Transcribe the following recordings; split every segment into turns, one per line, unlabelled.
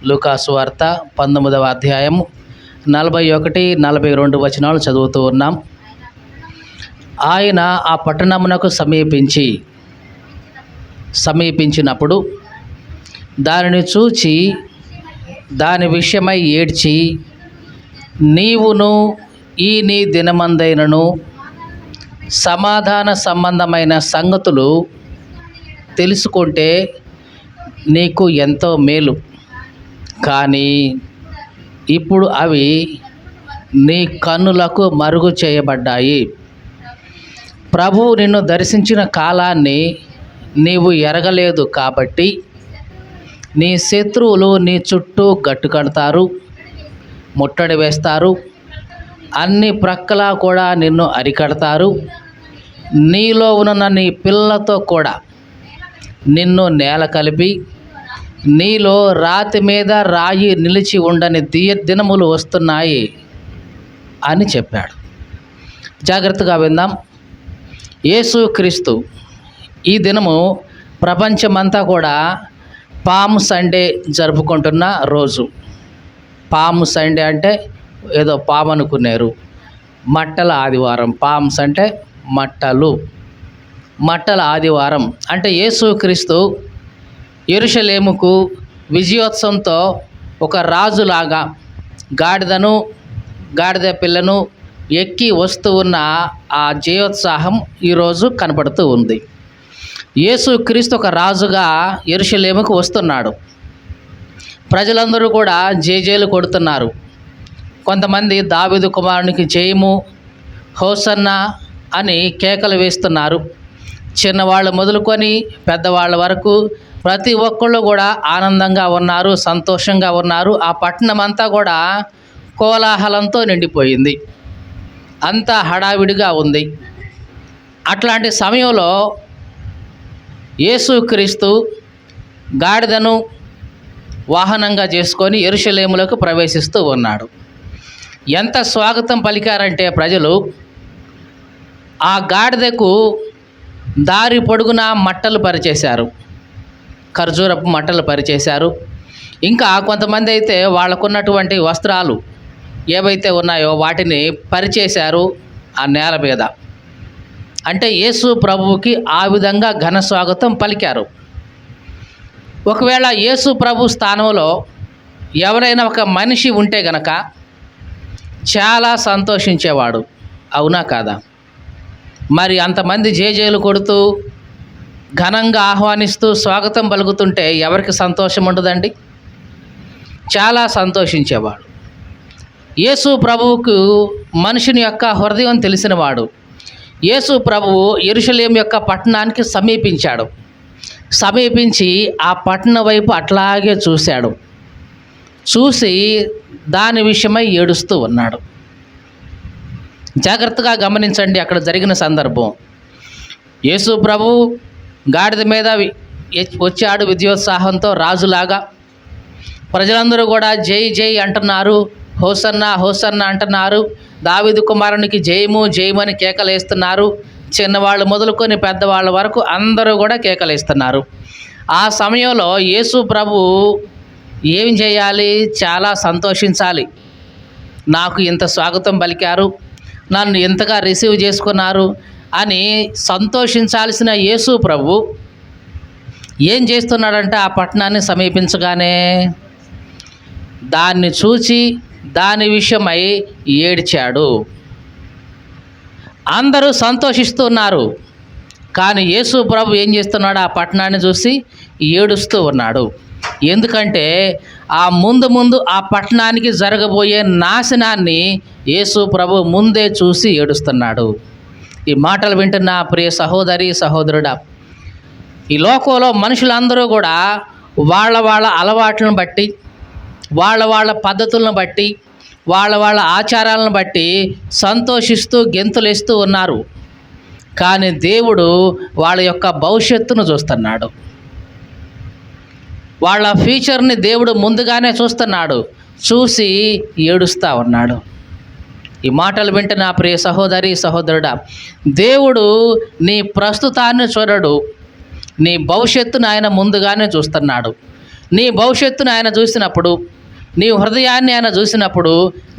లూకాసు వార్త 19వ అధ్యాయము 41, 42 వచనాలు చదువుతూ ఉన్నాం. ఆయన ఆ పట్టణమునకు సమీపించినప్పుడు దానిని చూచి దాని విషయమై ఏడ్చి, నీవును ఈ నీ దినమందైనను సమాధాన సంబంధమైన సంగతులు తెలుసుకుంటే నీకు ఎంతో మేలు, కానీ ఇప్పుడు అవి నీ కన్నులకు మరుగు చేయబడ్డాయి. ప్రభువు నిన్ను దర్శించిన కాలాన్ని నీవు ఎరగలేదు కాబట్టి నీ శత్రువులు నీ చుట్టూ గట్టు కడతారు, ముట్టడి వేస్తారు, అన్ని ప్రక్కలా కూడా నిన్ను అరికడతారు. నీలో ఉన్న నీ పిల్లలతో కూడా నిన్ను నేల కలిపి నీలో రాతి మీద రాయి నిలిచి ఉండని దినములు వస్తున్నాయి అని చెప్పాడు. జాగ్రత్తగా విందాం. యేసుక్రీస్తు ఈ దినము ప్రపంచమంతా కూడా పామ్ సండే జరుపుకుంటున్న రోజు. పామ్ సండే అంటే ఏదో పాము అనుకున్నారు. మట్టల ఆదివారం. పామ్స్ అంటే మట్టల ఆదివారం. అంటే యేసుక్రీస్తు యెరూషలేముకు విజయోత్సవంతో ఒక రాజులాగా గాడిద పిల్లను ఎక్కి వస్తూ ఉన్న ఆ జయోత్సాహం ఈరోజు కనపడుతూ ఉంది. యేసుక్రీస్తు ఒక రాజుగా యెరూషలేముకు వస్తున్నాడు. ప్రజలందరూ కూడా జేజేలు కొడుతున్నారు. కొంతమంది దావీదు కుమారునికి జయము, హోసన్నా అని కేకలు వేస్తున్నారు. చిన్నవాళ్ళు మొదలుకొని పెద్దవాళ్ళ వరకు ప్రతి ఒక్కళ్ళు కూడా ఆనందంగా ఉన్నారు, సంతోషంగా ఉన్నారు. ఆ పట్టణం అంతా కూడా కోలాహలంతో నిండిపోయింది. అంతా హడావిడిగా ఉంది. అట్లాంటి సమయంలో యేసుక్రీస్తు గాడిదను వాహనంగా చేసుకొని యెరూషలేములకు ప్రవేశిస్తూ ఉన్నాడు. ఎంత స్వాగతం పలికారంటే ప్రజలు ఆ గాడిదకు దారి పొడుగునా మట్టలు పరిచేశారు, ఖర్జూరపు మట్టలు పరిచేశారు. ఇంకా కొంతమంది అయితే వాళ్ళకున్నటువంటి వస్త్రాలు ఏవైతే ఉన్నాయో వాటిని పరిచేశారు ఆ నేల మీద. అంటే యేసు ప్రభువుకి ఆ విధంగా ఘన స్వాగతం పలికారు. ఒకవేళ యేసు ప్రభు స్థానంలో ఎవరైనా ఒక మనిషి ఉంటే గనక చాలా సంతోషించేవాడు, అవునా కాదా? మరి అంతమంది జేజేలు కొడుతూ ఘనంగా ఆహ్వానిస్తూ స్వాగతం పలుకుతుంటే ఎవరికి సంతోషం ఉండదండి? చాలా సంతోషించేవాడు. యేసు ప్రభువుకు మనుషుని యొక్క హృదయం తెలిసినవాడు. యేసు ప్రభువు యెరూషలేము యొక్క పట్టణానికి సమీపించి ఆ పట్టణం వైపు అట్లాగే చూశాడు. చూసి దాని విషయమై ఏడుస్తూ ఉన్నాడు. జాగ్రత్తగా గమనించండి అక్కడ జరిగిన సందర్భం. యేసు ప్రభు గాడిద మీద వచ్చాడు విజయోత్సాహంతో రాజులాగా. ప్రజలందరూ కూడా జై జై అంటున్నారు, హోసన్నా హోసన్నా అంటున్నారు. దావీదు కుమారునికి జయము జయమని కేకలేస్తున్నారు. చిన్నవాళ్ళు మొదలుకొని పెద్దవాళ్ళ వరకు అందరూ కూడా కేకలేస్తున్నారు. ఆ సమయంలో యేసు ప్రభు ఏం చేయాలి? చాలా సంతోషించాలి. నాకు ఇంత స్వాగతం పలికారు, నన్ను ఇంతగా రిసీవ్ చేసుకున్నారు అని సంతోషించాల్సిన యేసు ప్రభు ఏం చేస్తున్నాడంటే ఆ పట్టణాన్ని సమీపించగానే దాన్ని చూచి దాని విషయమై ఏడ్చాడు. అందరూ సంతోషిస్తున్నారు, కానీ యేసు ప్రభు ఏం చేస్తున్నాడు? ఆ పట్టణాన్ని చూసి ఏడుస్తూ ఉన్నాడు. ఎందుకంటే ఆ ముందు ఆ పట్టణానికి జరగబోయే నాశనాన్ని యేసు ప్రభు ముందే చూసి ఏడుస్తున్నాడు. ఈ మాటలు వింటున్న ప్రియ సహోదరి సహోదరుడా, ఈ లోకంలో మనుషులందరూ కూడా వాళ్ళ అలవాట్లను బట్టి, వాళ్ళ పద్ధతులను బట్టి, వాళ్ళ ఆచారాలను బట్టి సంతోషిస్తూ గెంతులేస్తూ ఉన్నారు. కానీ దేవుడు వాళ్ళ యొక్క భవిష్యత్తును చూస్తున్నాడు. వాళ్ళ ఫ్యూచర్ని దేవుడు ముందుగానే చూస్తున్నాడు. చూసి ఏడుస్తూ ఉన్నాడు. ఈ మాటలు వింటున్న ప్రియ సహోదరి సహోదరుడా, దేవుడు నీ ప్రస్తుతాన్ని చూడడు, నీ భవిష్యత్తును ఆయన ముందుగానే చూస్తున్నాడు. నీ భవిష్యత్తును ఆయన చూసినప్పుడు, నీ హృదయాన్ని ఆయన చూసినప్పుడు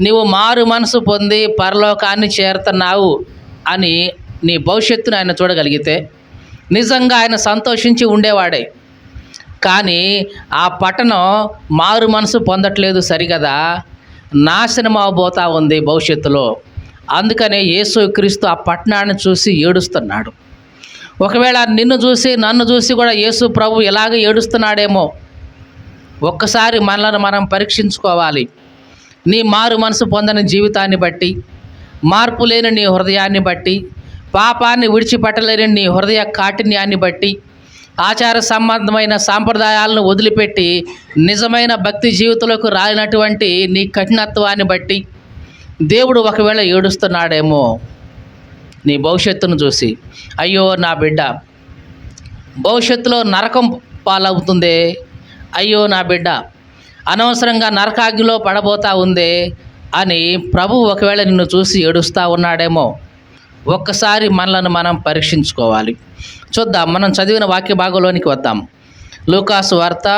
నీవు మారు మనసు పొంది పరలోకాన్ని చేరుతున్నావు అని నీ భవిష్యత్తును ఆయన చూడగలిగితే నిజంగా ఆయన సంతోషించి ఉండేవాడే. కానీ ఆ పట్టణం మారు మనసు పొందట్లేదు సరిగదా, నాశనం అవబోతా ఉంది భవిష్యత్తులో. అందుకనే యేసుక్రీస్తు ఆ పట్టణాన్ని చూసి ఏడుస్తున్నాడు. ఒకవేళ నిన్ను చూసి నన్ను చూసి కూడా యేసు ప్రభు ఎలాగ ఏడుస్తున్నాడేమో ఒక్కసారి మనలను మనం పరీక్షించుకోవాలి. నీ మారు మనసు పొందని జీవితాన్ని బట్టి, మార్పు లేని నీ హృదయాన్ని బట్టి, పాపాన్ని విడిచిపెట్టలేని నీ హృదయ కాఠిన్యాన్ని బట్టి, ఆచార సంబంధమైన సాంప్రదాయాలను వదిలిపెట్టి నిజమైన భక్తి జీవితంలోకి రాలినటువంటి నీ కఠినత్వాన్ని బట్టి దేవుడు ఒకవేళ ఏడుస్తున్నాడేమో నీ భవిష్యత్తును చూసి. అయ్యో నా బిడ్డ భవిష్యత్తులో నరకం పాలవుతుందే, అయ్యో నా బిడ్డ అనవసరంగా నరకాగ్నిలో పడబోతా ఉందే అని ప్రభువు ఒకవేళ నిన్ను చూసి ఏడుస్తూ ఉన్నాడేమో ఒక్కసారి మనలను మనం పరీక్షించుకోవాలి. చూద్దాం, మనం చదివిన వాక్య భాగంలోనికి వద్దాం. లూకాసు వార్త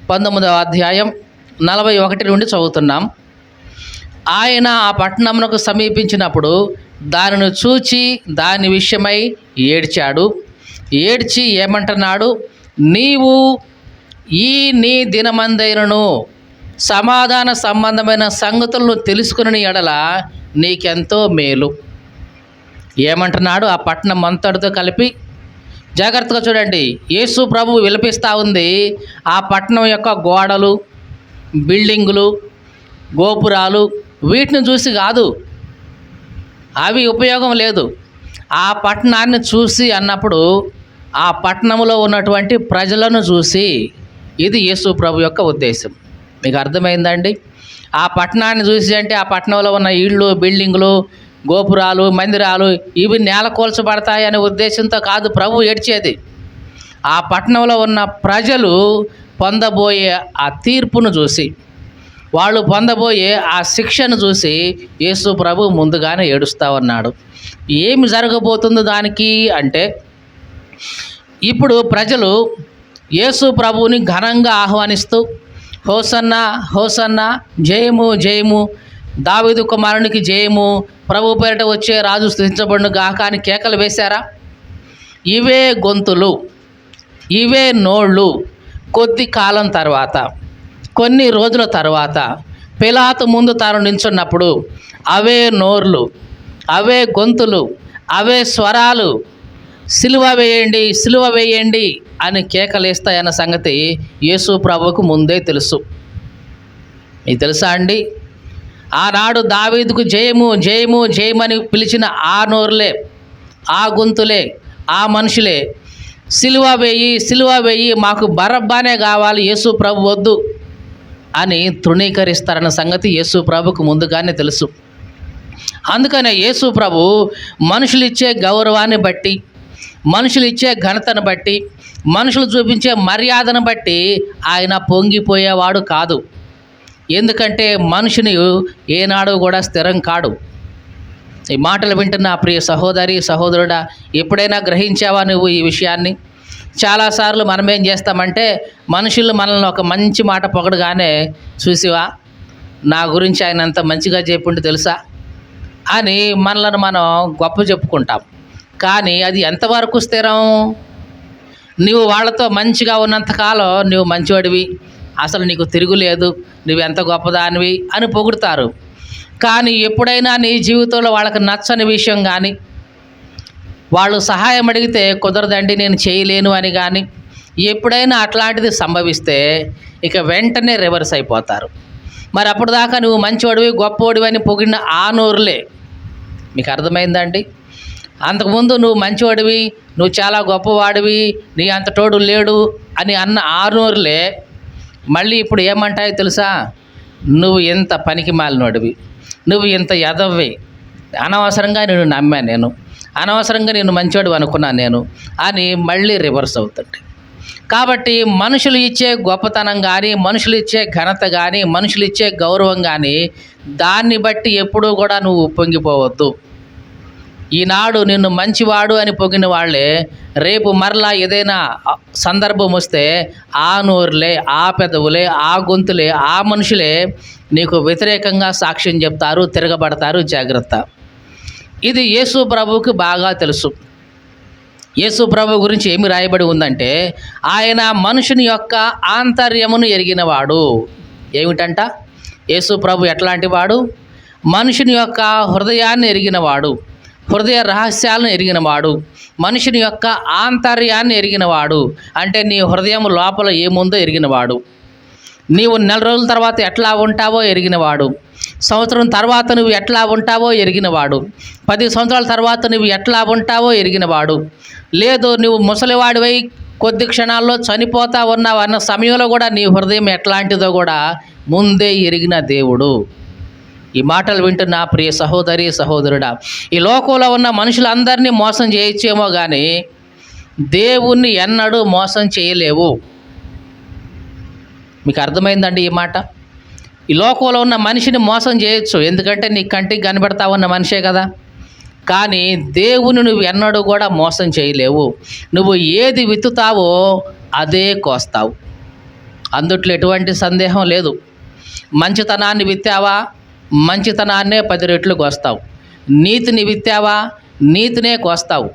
19వ అధ్యాయం 41 నుండి చదువుతున్నాం. ఆయన ఆ పట్టణమునకు సమీపించినప్పుడు దానిని చూచి దాని విషయమై ఏడ్చాడు. ఏడ్చి ఏమంటున్నాడు, నీవు ఈ నీ దినమందైనను సమాధాన సంబంధమైన సంగతులను తెలుసుకుని ఎడల నీకెంతో మేలు. ఏమంటున్నాడు? ఆ పట్టణం అంతటితో కలిపి జాగ్రత్తగా చూడండి. యేసు ప్రభు విలపిస్తూ ఉంది. ఆ పట్టణం యొక్క గోడలు, బిల్డింగులు, గోపురాలు వీటిని చూసి కాదు, అవి ఉపయోగం లేదు. ఆ పట్టణాన్ని చూసి అన్నప్పుడు ఆ పట్టణంలో ఉన్నటువంటి ప్రజలను చూసి, ఇది యేసు ప్రభు యొక్క ఉద్దేశం. మీకు అర్థమైందండి? ఆ పట్టణాన్ని చూసి అంటే ఆ పట్టణంలో ఉన్న ఇళ్ళు, బిల్డింగులు, గోపురాలు, మందిరాలు ఇవి నేలకూల్చబడతాయి అనే ఉద్దేశంతో కాదు ప్రభు ఏడ్చేది. ఆ పట్టణంలో ఉన్న ప్రజలు పొందబోయే ఆ తీర్పును చూసి, వాళ్ళు పొందబోయే ఆ శిక్షను చూసి యేసు ప్రభు ముందుగానే ఏడుస్తూ ఉన్నాడు. ఏమి జరగబోతుందో దానికి అంటే, ఇప్పుడు ప్రజలు యేసు ప్రభువుని ఘనంగా ఆహ్వానిస్తూ హోసన్నా హోసన్నా, జయము జయము, దావీదు కుమారునికి జయము, ప్రభు పేరిట వచ్చే రాజు స్తుతించబడును గాక అని కేకలు వేశారా? ఇవే గొంతులు, ఇవే నోళ్ళు కొద్ది కాలం తర్వాత, కొన్ని రోజుల తర్వాత పిలాతు ముందు తాను నిల్చున్నప్పుడు అవే నోర్లు, అవే గొంతులు, అవే స్వరాలు సిలువ వేయండి, సిలువ వేయండి అని కేకలేస్తాయన్న సంగతి యేసు ప్రభువుకు ముందే తెలుసు. మీకు తెలుసా అండి? ఆనాడు దావీదుకు జయము జయము జయమని పిలిచిన ఆ నోరులే, ఆ గొంతులే, ఆ మనుషులే సిలువ వేయి, సిలువ వేయి, మాకు బరబ్బానే కావాలి, యేసు ప్రభు వద్దు అని తృణీకరిస్తారన్న సంగతి యేసు ప్రభుకు ముందుగానే తెలుసు. అందుకనే యేసు ప్రభు మనుషులు ఇచ్చే గౌరవాన్ని బట్టి, మనుషులు ఇచ్చే ఘనతను బట్టి, మనుషులు చూపించే మర్యాదను బట్టి ఆయన పొంగిపోయేవాడు కాదు. ఎందుకంటే మనుషుని ఏనాడు కూడా స్థిరం కాడు. ఈ మాటలు వింటున్న ప్రియ సహోదరి సహోదరుడా, ఎప్పుడైనా గ్రహించావా నువ్వు ఈ విషయాన్ని? చాలాసార్లు మనం ఏం చేస్తామంటే, మనుషులు మనల్ని ఒక మంచి మాట పొగడగానే, చూసివా నా గురించి ఆయన అంత మంచిగా చెప్పుంటే తెలుసా అని మనలను మనం గొప్ప చెప్పుకుంటాం. కానీ అది ఎంతవరకు స్థిరం? నువ్వు వాళ్ళతో మంచిగా ఉన్నంతకాలం నువ్వు మంచివాడివి, అసలు నీకు తిరుగులేదు, నువ్వు ఎంత గొప్పదానివి అని పొగుడుతారు. కానీ ఎప్పుడైనా నీ జీవితంలో వాళ్ళకి నచ్చని విషయం కానీ, వాళ్ళు సహాయం అడిగితే కుదరదండి నేను చేయలేను అని కానీ ఎప్పుడైనా అట్లాంటిది సంభవిస్తే ఇక వెంటనే రివర్స్ అయిపోతారు. మరి అప్పుడు దాకా నువ్వు మంచివాడివి, గొప్పవాడివి అని పొగిడిన ఆ నోరులే. మీకు అర్థమైందండి? అంతకుముందు నువ్వు మంచివాడివి, నువ్వు చాలా గొప్పవాడివి, నీ అంత తోడు లేడు అని అన్న ఆ నోరులే మళ్ళీ ఇప్పుడు ఏమంటాయో తెలుసా? నువ్వు ఎంత పనికి మాలినోడివి, నువ్వు ఇంత యదవ్వి, అనవసరంగా నేను నమ్మాను, నేను అనవసరంగా నేను మంచివాడు అనుకున్నాను నేను అని మళ్ళీ రివర్స్ అవుతుంది. కాబట్టి మనుషులు ఇచ్చే గొప్పతనం కానీ, మనుషులు ఇచ్చే ఘనత కానీ, మనుషులు ఇచ్చే గౌరవం కానీ దాన్ని బట్టి ఎప్పుడూ కూడా నువ్వు పొంగిపోవద్దు. ఈనాడు నిన్ను మంచివాడు అని పొగిన వాళ్ళే రేపు మరలా ఏదైనా సందర్భం వస్తే ఆ నోరులే, ఆ పెదవులే, ఆ గొంతులే, ఆ మనుషులే నీకు వ్యతిరేకంగా సాక్ష్యం చెప్తారు, తిరగబడతారు. జాగ్రత్త. ఇది యేసు ప్రభువుకి బాగా తెలుసు. యేసు ప్రభు గురించి ఏమి రాయబడి ఉందంటే, ఆయన మనుషుని యొక్క ఆంతర్యమును ఎరిగినవాడు. ఏమిటంట? యేసు ప్రభు ఎట్లాంటి వాడు? మనుషుని యొక్క హృదయాన్ని ఎరిగినవాడు, హృదయ రహస్యాలను ఎరిగినవాడు, మనుషుని యొక్క ఆంతర్యాన్ని ఎరిగినవాడు. అంటే నీ హృదయం లోపల ఏముందో ఎరిగినవాడు, నీవు నెల రోజుల తర్వాత ఎట్లా ఉంటావో ఎరిగినవాడు, సంవత్సరం తర్వాత నువ్వు ఎట్లా ఉంటావో ఎరిగినవాడు, 10 సంవత్సరాల తర్వాత నువ్వు ఎట్లా ఉంటావో ఎరిగినవాడు, లేదు నువ్వు ముసలివాడివై కొద్ది క్షణాల్లో చనిపోతా ఉన్నావు అన్న సమయంలో కూడా నీ హృదయం ఎట్లాంటిదో కూడా ముందే ఎరిగిన దేవుడు. ఈ మాటలు వింటున్న ప్రియ సహోదరి సహోదరుడా, ఈ లోకంలో ఉన్న మనుషులందరినీ మోసం చేయొచ్చేమో కానీ దేవుణ్ణి ఎన్నడూ మోసం చేయలేవు. మీకు అర్థమైందండి ఈ మాట? ఈ లోకంలో ఉన్న మనిషిని మోసం చేయొచ్చు, ఎందుకంటే నీ కంటికి కనబడతా ఉన్న మనిషే కదా. కానీ దేవుని నువ్వు ఎన్నడూ కూడా మోసం చేయలేవు. నువ్వు ఏది విత్తుతావో అదే కోస్తావు, అందుట్లో ఎటువంటి సందేహం లేదు. మంచితనాన్ని విత్తావా, మంచితనాన్నే 10 రెట్లు కోస్తావు. నీతిని విత్తావా, నీతినే కోస్తావు.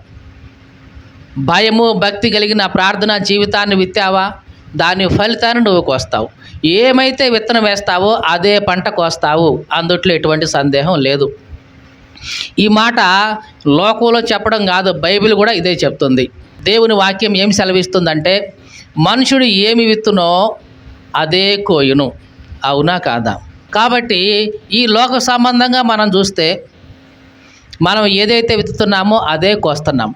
భయము భక్తి కలిగిన ప్రార్థనా జీవితాన్ని విత్తావా, దాని ఫలితాన్ని నువ్వు కోస్తావు. ఏమైతే విత్తనం వేస్తావో అదే పంట కోస్తావు, అందుట్లో ఎటువంటి సందేహం లేదు. ఈ మాట లోకంలో చెప్పడం కాదు, బైబిల్ కూడా ఇదే చెప్తుంది. దేవుని వాక్యం ఏమి సెలవిస్తుందంటే, మనుషుడు ఏమి విత్తునో అదే కోయును. అవునా కాదా? కాబట్టి ఈ లోక సంబంధంగా మనం చూస్తే మనం ఏదైతే విత్తుతున్నామో అదే కోస్తున్నాం.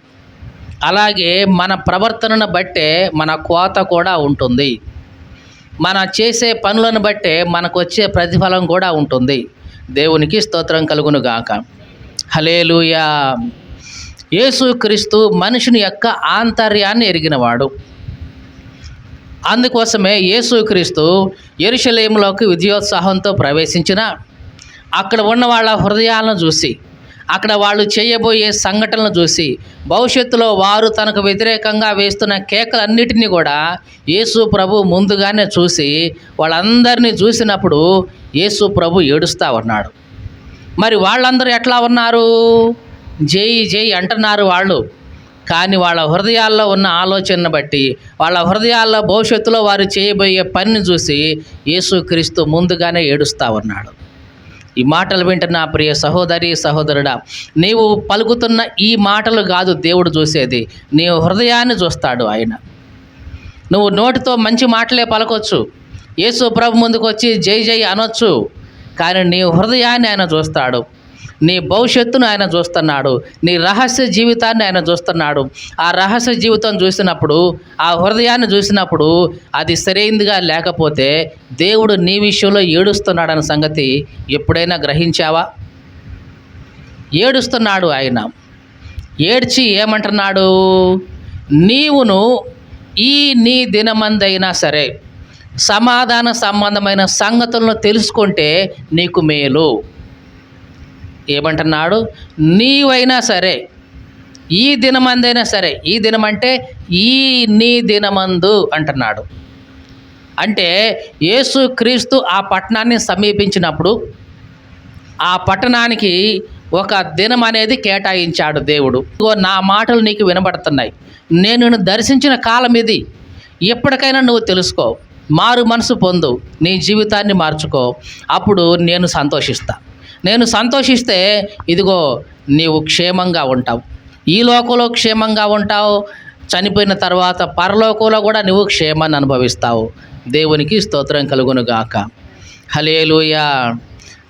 అలాగే మన ప్రవర్తనను బట్టే మన కోత కూడా ఉంటుంది. మన చేసే పనులను బట్టే మనకు వచ్చే ప్రతిఫలం కూడా ఉంటుంది. దేవునికి స్తోత్రం కలుగును గాక. హల్లెలూయా. యేసుక్రీస్తు మనుషుని యొక్క ఆంతర్యాన్ని ఎరిగినవాడు. అందుకోసమే యేసుక్రీస్తు యెరూషలేములోకి విజయోత్సాహంతో ప్రవేశించిన అక్కడ ఉన్న వాళ్ళ హృదయాలను చూసి, అక్కడ వాళ్ళు చేయబోయే సంఘటనలను చూసి, భవిష్యత్తులో వారు తనకు వ్యతిరేకంగా వేస్తున్న కేకలన్నిటినీ కూడా యేసు ప్రభు ముందుగానే చూసి, వాళ్ళందరినీ చూసినప్పుడు యేసు ప్రభు ఏడుస్తూ ఉన్నాడు. మరి వాళ్ళందరూ ఎట్లా ఉన్నారు? జై జై అంటున్నారు వాళ్ళు. కానీ వాళ్ళ హృదయాల్లో ఉన్న ఆలోచనను బట్టి, వాళ్ళ హృదయాల్లో భవిష్యత్తులో వారు చేయబోయే పనిని చూసి యేసుక్రీస్తు ముందుగానే ఏడుస్తూ ఉన్నాడు. ఈ మాటలు వింటున్న ప్రియ సహోదరి సహోదరుడా, నీవు పలుకుతున్న ఈ మాటలు కాదు దేవుడు చూసేది, నీ హృదయాన్ని చూస్తాడు ఆయన. నువ్వు నోటితో మంచి మాటలే పలకొచ్చు, యేసు ప్రభు ముందుకు వచ్చి జై జై అనొచ్చు, కానీ నీ హృదయాన్ని ఆయన చూస్తాడు. నీ భవిష్యత్తును ఆయన చూస్తున్నాడు, నీ రహస్య జీవితాన్ని ఆయన చూస్తున్నాడు. ఆ రహస్య జీవితం చూసినప్పుడు, ఆ హృదయాన్ని చూసినప్పుడు అది సరైనదిగా లేకపోతే దేవుడు నీ విషయంలో ఏడుస్తున్నాడన్న సంగతి ఎప్పుడైనా గ్రహించావా? ఏడుస్తున్నాడు ఆయన. ఏడ్చి ఏమంటున్నాడు? నీవును ఈ నీ దినమందైనా సరే సమాధాన సంబంధమైన సంగతులను తెలుసుకుంటే నీకు మేలు. ఏమంటున్నాడు? నీవైనా సరే ఈ దినమందైనా సరే, ఈ దినం అంటే ఈ నీ దినమందు అంటున్నాడు. అంటే యేసుక్రీస్తు ఆ పట్టణాన్ని సమీపించినప్పుడు ఆ పట్టణానికి ఒక దినం అనేది కేటాయించాడు దేవుడు. నా మాటలు నీకు వినబడుతున్నాయి, నేను నిన్ను దర్శించిన కాలం ఇది, ఎప్పటికైనా నువ్వు తెలుసుకో, మారు మనసు పొందు, నీ జీవితాన్ని మార్చుకో, అప్పుడు నేను సంతోషిస్తా. నేను సంతోషిస్తే ఇదిగో నీవు క్షేమంగా ఉంటావు, ఈ లోకంలో క్షేమంగా ఉంటావు, చనిపోయిన తర్వాత పరలోకంలో కూడా నువ్వు క్షేమాన్ని అనుభవిస్తావు. దేవునికి స్తోత్రం కలుగును గాక. హల్లెలూయా.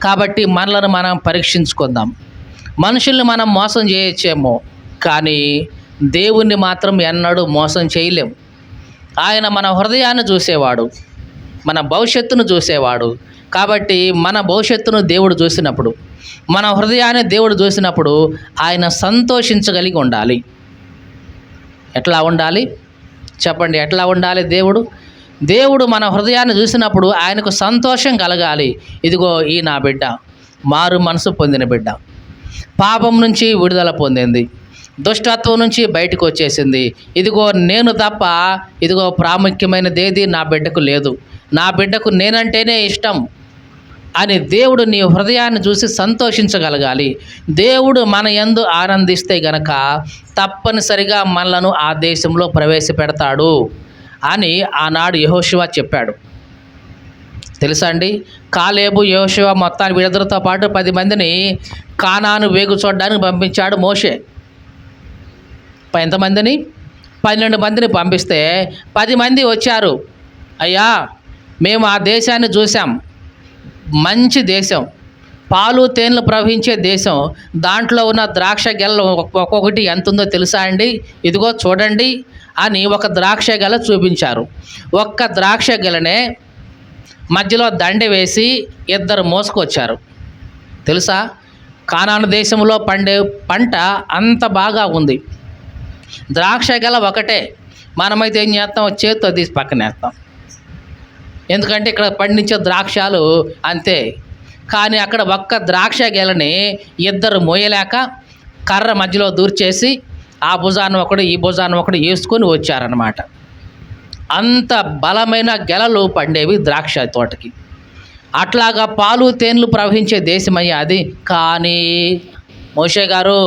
కాబట్టి మనలను మనం పరీక్షించుకుందాం. మనుషుల్ని మనం మోసం చేయొచ్చేమో, కానీ దేవుణ్ణి మాత్రం ఎన్నడూ మోసం చేయలేం. ఆయన మన హృదయాన్ని చూసేవాడు, మన భవిష్యత్తును చూసేవాడు. కాబట్టి మన భవిష్యత్తును దేవుడు చూసినప్పుడు, మన హృదయాన్ని దేవుడు చూసినప్పుడు ఆయన సంతోషించగలిగి ఉండాలి. ఎట్లా ఉండాలి చెప్పండి? ఎట్లా ఉండాలి? దేవుడు మన హృదయాన్ని చూసినప్పుడు ఆయనకు సంతోషం కలగాలి. ఇదిగో ఈ నా బిడ్డ, మారు మనసు పొందిన బిడ్డ, పాపం నుంచి విడుదల పొందింది, దుష్టత్వం నుంచి బయటకు వచ్చేసింది. ఇదిగో నేను తప్ప ఇదిగో ప్రాముఖ్యమైనదేది నా బిడ్డకు లేదు, నా బిడ్డకు నేనంటేనే ఇష్టం అని దేవుడు నీ హృదయాన్ని చూసి సంతోషించగలగాలి. దేవుడు మన యందు ఆనందిస్తే గనక తప్పనిసరిగా మనలను ఆ దేశంలో ప్రవేశపెడతాడు అని ఆనాడు యెహోషువ చెప్పాడు. తెలుసా అండి, కాలేబు యెహోషువ మొత్తాన్ని వీళ్ళిద్దరితో పాటు 10 మందిని కానాను వేగు చూడడానికి పంపించాడు మోషే. ఎంతమందిని? 12 మందిని పంపిస్తే 10 మంది వచ్చారు. అయ్యా, మేము ఆ దేశాన్ని చూసాం, మంచి దేశం, పాలు తేనెలు ప్రవహించే దేశం, దాంట్లో ఉన్న ద్రాక్ష గెలలు ఒక్కొక్కటి ఎంత ఉందో తెలుసా అండి, ఇదిగో చూడండి అని ఒక ద్రాక్ష గెల చూపించారు. ఒక్క ద్రాక్ష గెలనే మధ్యలో దండ వేసి 2 మోసుకొచ్చారు. తెలుసా, కానాను దేశంలో పండే పంట అంత బాగా ఉంది. ద్రాక్ష గెల ఒకటే, మనమైతే ఏం చేస్తాం, చేత్తో తీసి పక్కనేస్తాం, ఎందుకంటే ఇక్కడ పండించే ద్రాక్షాలు అంతే. కానీ అక్కడ ఒక్క ద్రాక్ష గెలని 2 మోయలేక కర్ర మధ్యలో దూర్చేసి ఆ భుజాన్ని ఒకడు ఈ భుజాన్ని ఒకడు వేసుకొని వచ్చారనమాట. అంత బలమైన గెలలు పండేవి ద్రాక్ష తోటకి. అట్లాగా పాలు తేనెలు ప్రవహించే దేశమయ్యా అది. కానీ మోషే గారు,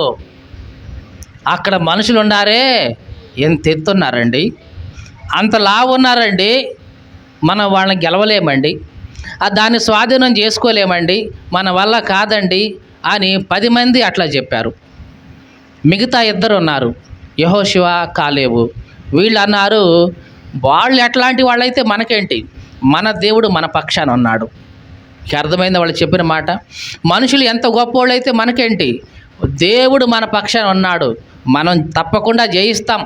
అక్కడ మనుషులు ఉన్నారే, ఎంత ఎత్తున్నారండి, అంత లావు ఉన్నారండి, మనం వాళ్ళని గెలవలేమండి, దాన్ని స్వాధీనం చేసుకోలేమండి, మన వల్ల కాదండి అని 10 మంది అట్లా చెప్పారు. మిగతా 2 ఉన్నారు, యెహోషువ, కాలేబు. వీళ్ళు అన్నారు, వాళ్ళు ఎట్లాంటి వాళ్ళైతే మనకేంటి, మన దేవుడు మన పక్షాన ఉన్నాడు. అర్థమైంది వాళ్ళు చెప్పిన మాట. మనుషులు ఎంత గొప్పోళ్ళైతే మనకేంటి, దేవుడు మన పక్షాన ఉన్నాడు, మనం తప్పకుండా జయిస్తాం,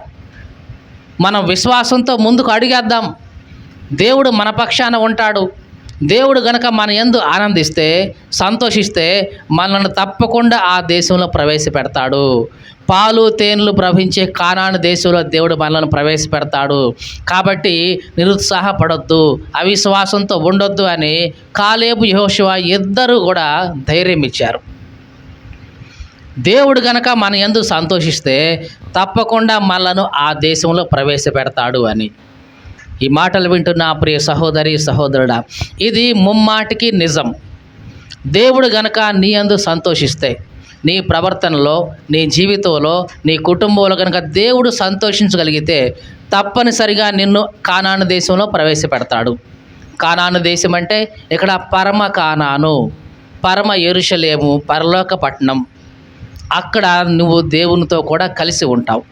మనం విశ్వాసంతో ముందుకు అడుగేద్దాం, దేవుడు మన పక్షాన ఉంటాడు. దేవుడు గనక మన యందు ఆనందిస్తే, సంతోషిస్తే మనల్ని తప్పకుండా ఆ దేశంలో ప్రవేశపెడతాడు. పాలు తేనెలు ప్రవహించే కానాను దేశంలో దేవుడు మనల్ని ప్రవేశపెడతాడు. కాబట్టి నిరుత్సాహపడొద్దు, అవిశ్వాసంతో ఉండొద్దు అని కాలేబు యెహోషువ 2 కూడా ధైర్యం ఇచ్చారు. దేవుడు గనక మన యందు సంతోషిస్తే తప్పకుండా మనలను ఆ దేశంలో ప్రవేశపెడతాడు అని. ఈ మాటలు వింటున్న ప్రియ సహోదరి సహోదరుడా, ఇది ముమ్మాటికి నిజం. దేవుడు గనక నీ యందు సంతోషిస్తే, నీ ప్రవర్తనలో, నీ జీవితంలో, నీ కుటుంబంలో కనుక దేవుడు సంతోషించగలిగితే తప్పనిసరిగా నిన్ను కానాను దేశంలో ప్రవేశపెడతాడు. కానాను దేశం అంటే ఇక్కడ పరమ కానాను, పరమ యెరూషలేము, పరలోక పట్టణం. అక్కడ నువ్వు దేవునితో కూడా కలిసి ఉంటావు.